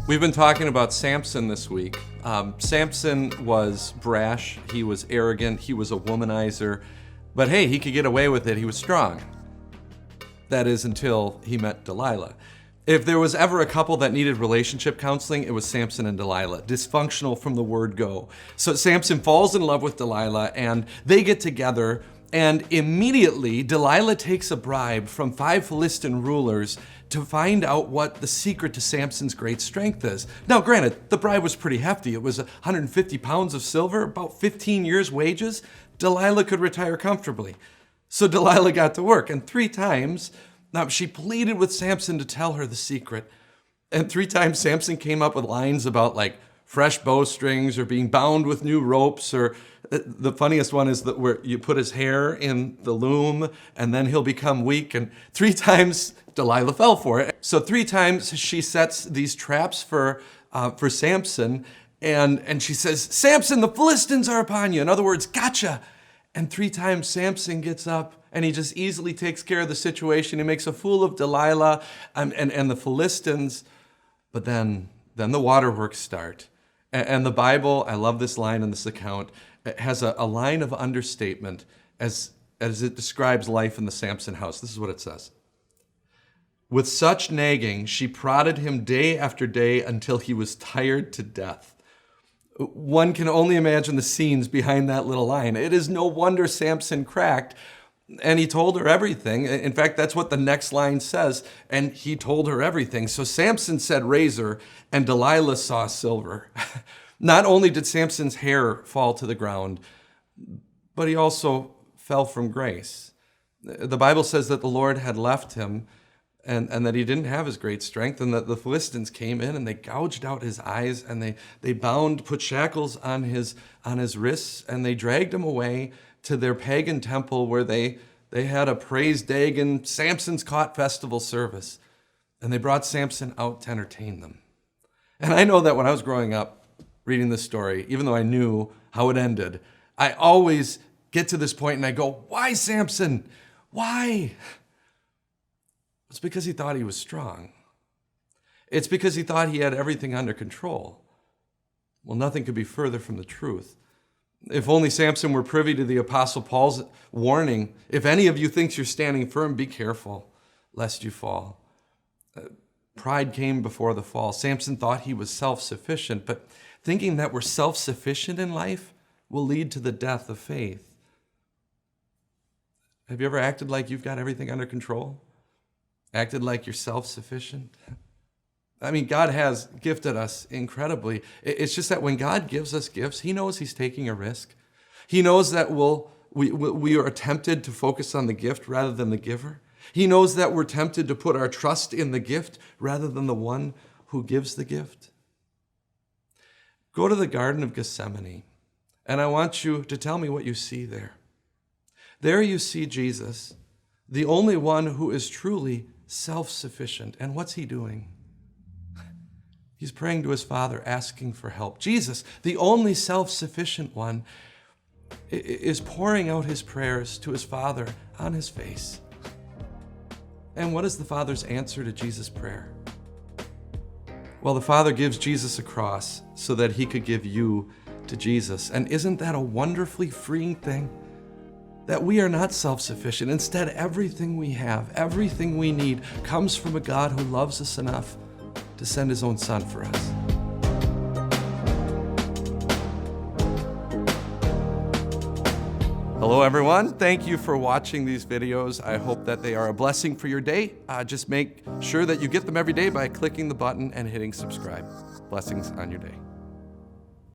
We've been talking about Samson this week. Samson was brash, he was arrogant, he was a womanizer, but hey, he could get away with it, he was strong. That is until he met Delilah. If there was ever a couple that needed relationship counseling, it was Samson and Delilah. Dysfunctional from the word go. So Samson falls in love with Delilah and they get together, and immediately Delilah takes a bribe from 5 Philistine rulers to find out what the secret to Samson's great strength is. Now granted, the bribe was pretty hefty. It was 150 pounds of silver, about 15 years' wages. Delilah could retire comfortably. So Delilah got to work, and 3 times she pleaded with Samson to tell her the secret. And 3 times Samson came up with lines about like fresh bowstrings or being bound with new ropes, or the funniest one is that where you put his hair in the loom and then he'll become weak. And 3 times Delilah fell for it. So 3 times she sets these traps for Samson, and she says, "Samson, the Philistines are upon you." In other words, gotcha. And 3 times Samson gets up and he just easily takes care of the situation. He makes a fool of Delilah and the Philistines. But then the waterworks start. And the Bible, I love this line in this account, it has a line of understatement as it describes life in the Samson house. This is what it says. "With such nagging, she prodded him day after day until he was tired to death." One can only imagine the scenes behind that little line. It is no wonder Samson cracked, and he told her everything. In fact, that's what the next line says, and he told her everything. So Samson said razor, and Delilah saw silver. Not only did Samson's hair fall to the ground, but he also fell from grace. The Bible says that the Lord had left him, and that he didn't have his great strength, and that the Philistines came in and they gouged out his eyes, and they put shackles on his wrists, and they dragged him away to their pagan temple where they had a praise Dagon, Samson's Caught festival service, and they brought Samson out to entertain them. And I know that when I was growing up reading this story, even though I knew how it ended, I always get to this point and I go, why Samson? Why? It's because he thought he was strong. It's because he thought he had everything under control. Well, nothing could be further from the truth. If only Samson were privy to the Apostle Paul's warning, if any of you thinks you're standing firm, be careful lest you fall. Pride came before the fall. Samson thought he was self-sufficient, but thinking that we're self-sufficient in life will lead to the death of faith. Have you ever acted like you've got everything under control? Acted like you're self-sufficient? I mean, God has gifted us incredibly. It's just that when God gives us gifts, he knows he's taking a risk. He knows that we are tempted to focus on the gift rather than the giver. He knows that we're tempted to put our trust in the gift rather than the one who gives the gift. Go to the Garden of Gethsemane, and I want you to tell me what you see there. There you see Jesus, the only one who is truly self-sufficient. And what's he doing? He's praying to his Father, asking for help. Jesus, the only self-sufficient one, is pouring out his prayers to his Father on his face. And what is the Father's answer to Jesus' prayer? Well, the Father gives Jesus a cross so that he could give you to Jesus. And isn't that a wonderfully freeing thing? That we are not self-sufficient. Instead, everything we have, everything we need, comes from a God who loves us enough to send his own Son for us. Hello, everyone. Thank you for watching these videos. I hope that they are a blessing for your day. Just make sure that you get them every day by clicking the button and hitting subscribe. Blessings on your day.